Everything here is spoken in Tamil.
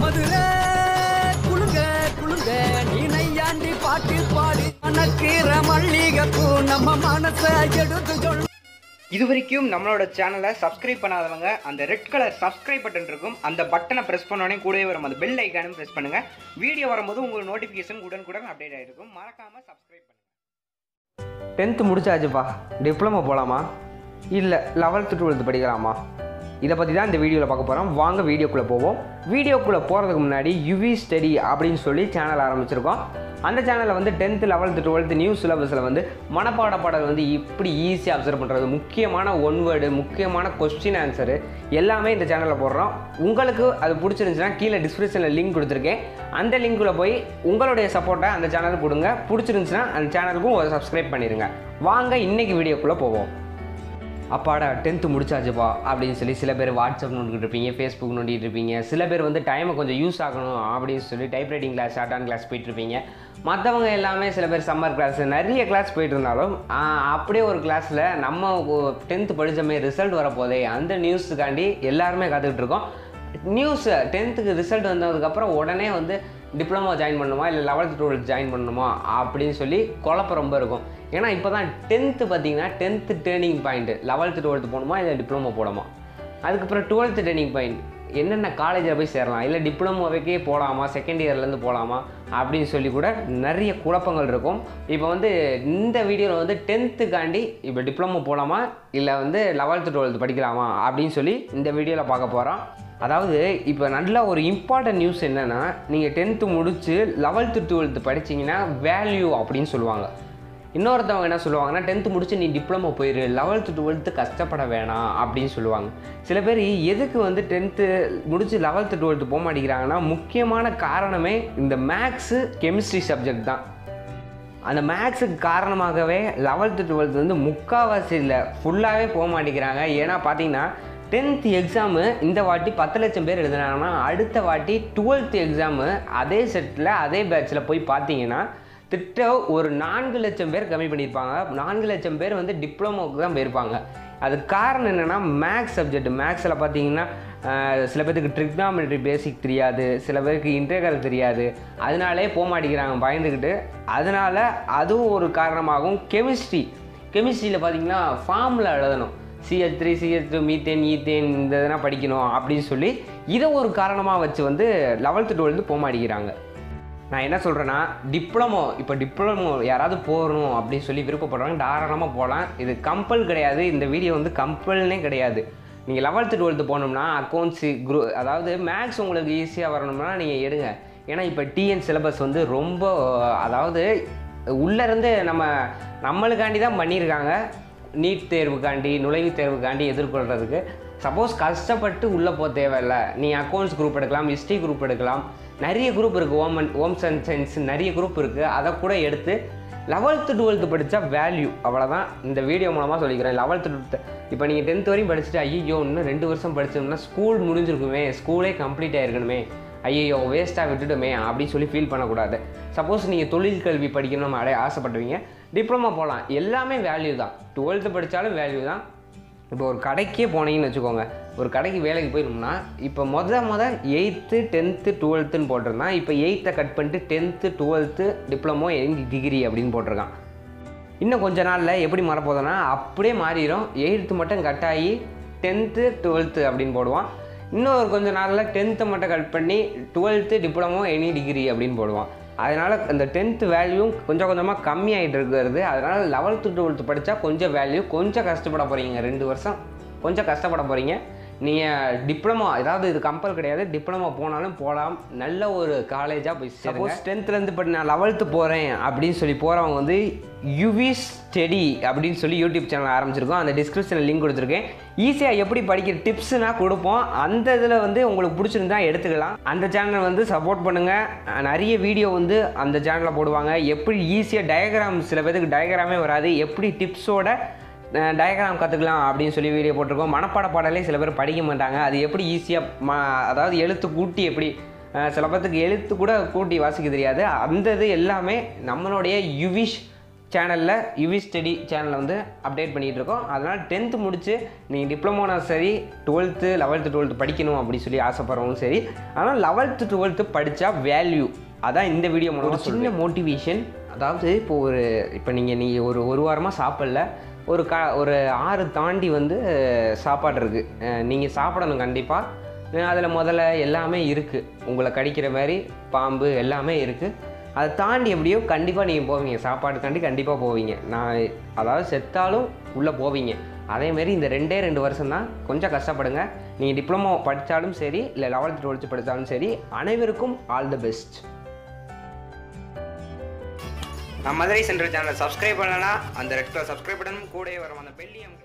மதுரை குளுங்க குளுங்க நீ நையாண்டி பாட்டு பாடி மணக்கிற மல்லிகைப்பூ நம்ம மனசை எடுத்து சொல். இது வரைக்கும் நம்மளோட சேனலை சப்ஸ்கிரைப் பண்ணாதவங்க அந்த ரெட் கலர் சப்ஸ்கிரைப் பட்டன் இருக்கும், அந்த பட்டனை ப்ரெஸ் பண்ணோடனே கூடவே வரும் அந்த பெல் ஐக்கானும் ப்ரெஸ் பண்ணுங்கள். வீடியோ வரும்போது உங்களுக்கு நோட்டிஃபிகேஷன் உடனுக்குடன் அப்டேட் ஆகிருக்கும். மறக்காமல் சப்ஸ்கிரைப் பண்ணுங்கள். 10th முடிச்சாச்சுப்பா, டிப்ளமோ போகலாமா இல்லை 11th 12th படிக்கலாமா? இதை பற்றி தான் இந்த வீடியோவில் பார்க்க போகிறோம். வாங்க வீடியோக்குள்ளே போவோம். வீடியோக்குள்ளே போகிறதுக்கு முன்னாடி யுவி ஸ்டடி அப்படின்னு சொல்லி சேனல் ஆரம்பிச்சிருக்கோம். அந்த சேனலில் வந்து 10th 11th 12th நியூ சிலபஸில் வந்து மனப்பாட பாடல் வந்து இப்படி ஈஸியாக அப்சர்வ் பண்ணுறது, முக்கியமான ஒன் வேர்டு, முக்கியமான கொஸ்டின் ஆன்சரு எல்லாமே இந்த சேனலில் போடுறோம். உங்களுக்கு அது பிடிச்சிருந்துச்சுன்னா கீழே டிஸ்கிரிப்ஷனில் லிங்க் கொடுத்துருக்கேன். அந்த லிங்க்கில் போய் உங்களுடைய சப்போர்ட்டை அந்த சேனலுக்கு கொடுங்க. பிடிச்சிருந்துச்சுன்னா அந்த சேனலுக்கும் ஒரு சப்ஸ்கிரைப் பண்ணிடுங்க. வாங்க இன்றைக்கி வீடியோக்குள்ளே போவோம். அப்பாடா 10th முடிச்சாச்சுப்பா அப்படின்னு சொல்லி சில பேர் வாட்ஸ்அப் நோண்டிகிட்டு இருப்பீங்க, ஃபேஸ்புக் நோண்டிகிட்டு இருப்பீங்க. சில பேர் வந்து டைமை கொஞ்சம் யூஸ் ஆகணும் அப்படின்னு சொல்லி typewriting class, shorthand class போயிட்டுருப்பீங்க. மற்றவங்க எல்லாமே சில பேர் சம்மர் கிளாஸ், நிறைய கிளாஸ் போயிட்டு இருந்தாலும் அப்படியே ஒரு கிளாஸில் நம்ம 10th படித்தமே ரிசல்ட் வரப்போதே அந்த நியூஸுக்காண்டி எல்லாருமே காத்துக்கிட்டு இருக்கோம். நியூஸ் 10th ரிசல்ட் வந்ததுக்கப்புறம் உடனே வந்து டிப்ளமோ ஜாயின் பண்ணணுமா இல்லை 11th 12th ஜாயின் பண்ணணுமா அப்படின்னு சொல்லி குழப்பம் ரொம்ப இருக்கும். ஏன்னா இப்போ தான் 10th பார்த்தீங்கன்னா 10th turning point. 11th 12th போகணுமா இல்லை டிப்ளமோ போடணுமா, அதுக்கப்புறம் 12th டேர்னிங் பாயிண்ட், என்னென்ன காலேஜில் போய் சேரலாம், இல்லை டிப்ளமோவைக்கே போகலாமா, செகண்ட் இயர்லேருந்து போகலாமா அப்படின்னு சொல்லி கூட நிறைய குழப்பங்கள் இருக்கும். இப்போ வந்து இந்த வீடியோவில் வந்து 10th இப்போ டிப்ளமோ போகலாமா இல்லை வந்து 11th 12th படிக்கலாமா அப்படின்னு சொல்லி இந்த வீடியோவில் பார்க்க போகிறோம். அதாவது இப்போ நல்ல ஒரு இம்பார்ட்டன்ட் நியூஸ் என்னென்னா, நீங்கள் 10th முடித்து 11th 12th படிச்சிங்கன்னா வேல்யூ அப்படின்னு சொல்லுவாங்க. இன்னொருத்தவங்க என்ன சொல்லுவாங்கன்னா 10th முடிச்சு நீ டிப்ளமோ போயிரு, 11th 12th கஷ்டப்பட வேணாம் அப்படின்னு சொல்லுவாங்க. சில பேர் எதுக்கு வந்து 10th முடிச்சு 11th 12th போக மாட்டேங்கிறாங்கன்னா முக்கியமான காரணமே இந்த மேக்ஸு கெமிஸ்ட்ரி சப்ஜெக்ட் தான். அந்த மேக்ஸுக்கு காரணமாகவே 11th 12th வந்து முக்கால்வாசி இல்லை ஃபுல்லாகவே போக மாட்டேங்கிறாங்க. ஏன்னா பார்த்தீங்கன்னா 10th எக்ஸாமு இந்த வாட்டி 10 லட்சம் பேர் எழுதுனாங்கன்னா அடுத்த வாட்டி 12th எக்ஸாமு அதே செட்டில் அதே பேட்சில் போய் பார்த்தீங்கன்னா திட்ட ஒரு 4 லட்சம் பேர் கம்மி பண்ணியிருப்பாங்க. 4 லட்சம் பேர் வந்து டிப்ளமோவுக்கு தான் போயிருப்பாங்க. அதுக்கு காரணம் என்னென்னா மேக்ஸ் சப்ஜெக்ட். மேக்ஸில் பார்த்தீங்கன்னா சில பேருக்கு ட்ரிக்னாமெட்ரி பேசிக் தெரியாது, சில பேருக்கு இன்டெக்ரல் தெரியாது, அதனாலே போக மாட்டேங்கிறாங்க பயந்துக்கிட்டு. அதனால் அதுவும் ஒரு காரணமாகும். கெமிஸ்ட்ரியில் பார்த்தீங்கன்னா ஃபார்முலா எழுதணும், CH3 CH2 மீத்தேன் ஈத்தேன் இந்த இதெல்லாம் படிக்கணும் அப்படின்னு சொல்லி இதை ஒரு காரணமாக வச்சு வந்து 11th 12th போக மாட்டேங்கிறாங்க. நான் என்ன சொல்கிறேன்னா இப்போ டிப்ளமோ யாராவது போகணும் அப்படின்னு சொல்லி விருப்பப்படுறாங்க, தாராளமாக போகலாம். இது கம்பல் கிடையாது. இந்த வீடியோ வந்து கம்பல்னே கிடையாது. நீங்கள் 11th 12th போகணும்னா அக்கௌண்ட்ஸு அதாவது மேக்ஸ் உங்களுக்கு ஈஸியாக வரணும்னா நீங்கள் எடுங்க. ஏன்னா இப்போ டிஎன் சிலபஸ் வந்து ரொம்ப அதாவது உள்ளேருந்து நம்மளுக்காண்டி தான் பண்ணியிருக்காங்க. நீட் தேர்வுக்காண்டி, நுழைவுத் தேர்வுக்காண்டி எதிர்கொள்கிறதுக்கு. சப்போஸ் கஷ்டப்பட்டு உள்ளே போக தேவையில்லை, நீ அக்கௌண்ட்ஸ் குரூப் எடுக்கலாம், ஹிஸ்ட்ரி குரூப் எடுக்கலாம், நிறைய குரூப் இருக்குது, ஹோம்ஸ் அண்ட் சயின்ஸ் நிறைய குரூப் இருக்குது. அதை கூட எடுத்து 11th 12th படித்தா வேல்யூ. அவ்வளோதான் இந்த வீடியோ மூலமாக சொல்லிக்கிறேன். 11th 12th இப்போ நீங்கள் 10th வரையும் படிச்சுட்டு ஐயோ இன்னும் 2 வருஷம் படிச்சோம்னா ஸ்கூல் முடிஞ்சிருக்குமே, ஸ்கூலே கம்ப்ளீட் ஆகிருக்கணுமே, ஐயோ வேஸ்ட்டாக விட்டுட்டுமே அப்படின்னு சொல்லி ஃபீல் பண்ணக்கூடாது. சப்போஸ் நீங்கள் தொழில் கல்வி படிக்கணும் ஆசைப்படுவீங்க, டிப்ளமோ போகலாம். எல்லாமே வேல்யூ தான். 12th படித்தாலும் வேல்யூ தான். இப்போ ஒரு கடைக்கே போனீங்கன்னு வச்சுக்கோங்க, ஒரு கடைக்கு வேலைக்கு போயிடணும்னா இப்போ மொதல் 8th 10th 12th போட்டிருந்தான். இப்போ 8th கட் பண்ணிட்டு 10th 12th டிப்ளமோ டிகிரி அப்படின்னு போட்டிருக்கான். இன்னும் கொஞ்ச நாளில் எப்படி மாறப்போதுன்னா அப்படியே மாறிடும். 8th மட்டும் கட் ஆகி 10th 12th அப்படின்னு போடுவான். இன்னொரு கொஞ்சம் நாளில் 10th மட்டும் கட் பண்ணி 12th டிப்ளமோ எனி டிகிரி அப்படின்னு போடுவான். அதனால் இந்த 10th வேல்யூ கொஞ்சம் கொஞ்சமாக கம்மியாகிட்டு இருக்கிறது. அதனால் 11th 12th படித்தா கொஞ்சம் வேல்யூ, கொஞ்சம் கஷ்டப்பட போகிறீங்க. 2 வருஷம் கொஞ்சம் கஷ்டப்பட போகிறீங்க. நீங்கள் டிப்ளமோ, ஏதாவது இது கம்பல் கிடையாது, டிப்ளமோ போனாலும் போகலாம். நல்ல ஒரு காலேஜாக போய் சப்போஸ் 10th பட் நான் 11th போகிறேன் அப்படின்னு சொல்லி போகிறவங்க வந்து யுவி ஸ்டடி அப்படின்னு சொல்லி யூடியூப் சேனல் ஆரம்பிச்சிருக்கோம். அந்த டிஸ்கிரிப்ஷனில் லிங்க் கொடுத்துருக்கேன். ஈஸியாக எப்படி படிக்கிற டிப்ஸ்னால் கொடுப்போம். அந்த இதில் வந்து உங்களுக்கு பிடிச்சிருந்தா எடுத்துக்கலாம். அந்த சேனல் வந்து சப்போர்ட் பண்ணுங்கள். நிறைய வீடியோ வந்து அந்த சேனலில் போடுவாங்க. எப்படி ஈஸியாக டயக்ராம், சில பேருக்கு டயக்ராமே வராது, எப்படி டிப்ஸோட டயக்ராம் கற்றுக்கலாம் அப்படின்னு சொல்லி வீடியோ போட்டிருக்கோம். மனப்பாட பாடலே சில பேர் படிக்க மாட்டாங்க, அது எப்படி ஈஸியாக அதாவது எழுத்து கூட்டி எப்படி சில பேர்த்துக்கு எழுத்து கூட கூட்டி வாசிக்க தெரியாது. அந்த இது எல்லாமே நம்மளுடைய யுவிஷ் சேனலில் யுவி ஸ்டடி சேனலில் வந்து அப்டேட் பண்ணிகிட்டு இருக்கோம். அதனால் 10th முடித்து நீங்கள் டிப்ளமோனா சரி 12th 11th 12th படிக்கணும் அப்படின்னு சொல்லி ஆசைப்படுறவங்களும் சரி. ஆனால் 11th 12th படித்தா வேல்யூ, அதான் இந்த வீடியோ மூலம் ஒரு சின்ன மோட்டிவேஷன். அதாவது இப்போ நீங்கள் ஒரு வாரமாக சாப்பிடல, ஒரு 6 தாண்டி வந்து சாப்பாடு இருக்குது, நீங்கள் சாப்பிடணும் கண்டிப்பாக. அதில் முதல்ல எல்லாமே இருக்குது, உங்களை கடிக்கிற மாதிரி பாம்பு எல்லாமே இருக்குது. அதை தாண்டி எப்படியோ கண்டிப்பாக நீங்கள் போவீங்க, சாப்பாடு கண்டிப்பாக போவீங்க. அதாவது செத்தாலும் உள்ளே போவீங்க. அதேமாரி இந்த 2 வருஷம் தான் கொஞ்சம் கஷ்டப்படுங்க. நீங்கள் டிப்ளமோ படித்தாலும் சரி, இல்லை 11th 12th படித்தாலும் சரி, அனைவருக்கும் ஆல் தி பெஸ்ட். நம்ம மதுரை சென்ட்ரல் சேனலை சப்ஸ்கிரைப் பண்ணலன்னா அந்த ரெட் கலர் சப்ஸ்கிரைப் பட்டனும் கூடவே வரும் அந்த பெல்லையும்